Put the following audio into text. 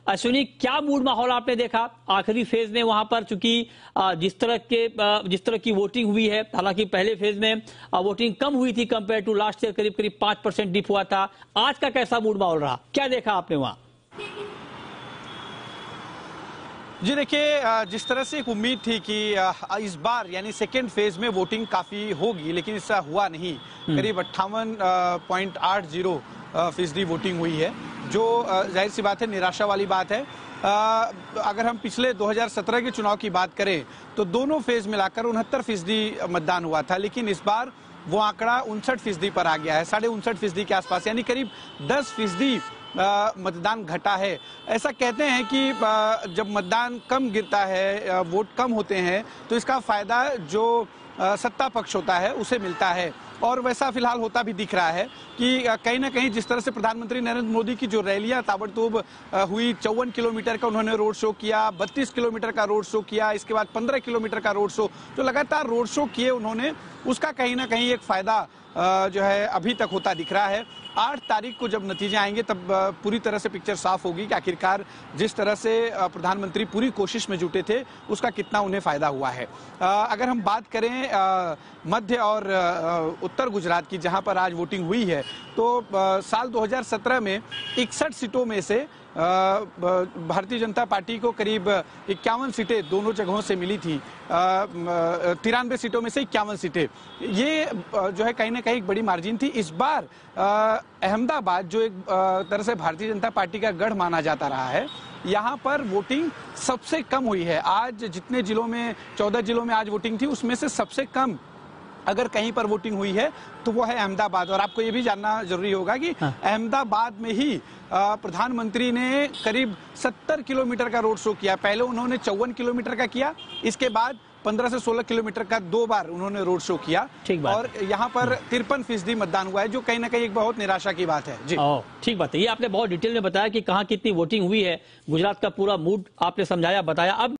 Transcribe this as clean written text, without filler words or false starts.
अश्विनी, क्या मूड माहौल आपने देखा आखिरी फेज में वहां पर? चूंकि जिस तरह की वोटिंग हुई है, हालांकि पहले फेज में वोटिंग कम हुई थी कंपेयर टू लास्ट ईयर, करीब करीब 5% डिप हुआ था। आज का कैसा मूड माहौल रहा, क्या देखा आपने वहां? जी देखिए, जिस तरह से एक उम्मीद थी कि इस बार यानी सेकेंड फेज में वोटिंग काफी होगी, लेकिन ऐसा हुआ नहीं। करीब 58.80% वोटिंग हुई है, जो जाहिर सी बात है निराशा वाली बात है। अगर हम पिछले 2017 के चुनाव की बात करें तो दोनों फेज मिलाकर 69% मतदान हुआ था, लेकिन इस बार वो आंकड़ा 59% पर आ गया है, 59.5% के आसपास, यानी करीब 10% मतदान घटा है। ऐसा कहते हैं कि जब मतदान कम गिरता है, वोट कम होते हैं, तो इसका फायदा जो सत्ता पक्ष होता है उसे मिलता है, और वैसा फिलहाल होता भी दिख रहा है कि कहीं ना कहीं जिस तरह से प्रधानमंत्री नरेंद्र मोदी की जो रैलियां ताबड़तोड़ हुई, 54 किलोमीटर का उन्होंने रोड शो किया, 32 किलोमीटर का रोड शो किया, इसके बाद 15 किलोमीटर का रोड शो, जो लगातार रोड शो किए उन्होंने, उसका कहीं ना कहीं एक फायदा जो है अभी तक होता दिख रहा है। 8 तारीख को जब नतीजे आएंगे तब पूरी तरह से पिक्चर साफ होगी कि आखिरकार जिस तरह से प्रधानमंत्री पूरी कोशिश में जुटे थे उसका कितना उन्हें फायदा हुआ है। अगर हम बात करें मध्य और उत्तर गुजरात की, जहां पर आज वोटिंग हुई है, तो साल 2017 में 61 सीटों में से भारतीय जनता पार्टी को करीब 51 सीटें दोनों जगहों से मिली थी। 93 सीटों में से 51 सीटें, ये जो है कहीं ना कहीं एक बड़ी मार्जिन थी। इस बार अहमदाबाद, जो एक तरह से भारतीय जनता पार्टी का गढ़ माना जाता रहा है, यहाँ पर वोटिंग सबसे कम हुई है। आज जितने जिलों में, 14 जिलों में आज वोटिंग थी, उसमें से सबसे कम अगर कहीं पर वोटिंग हुई है तो वो है अहमदाबाद। और आपको ये भी जानना जरूरी होगा कि अहमदाबाद में ही प्रधानमंत्री ने करीब 70 किलोमीटर का रोड शो किया। पहले उन्होंने 54 किलोमीटर का किया, इसके बाद 15 से 16 किलोमीटर का 2 बार उन्होंने रोड शो किया, और यहाँ पर 53% मतदान हुआ है, जो कहीं ना कहीं एक बहुत निराशा की बात है। जी ठीक बात है, ये आपने बहुत डिटेल में बताया कि कहाँ कितनी वोटिंग हुई है, गुजरात का पूरा मूड आपने समझाया, बताया। अब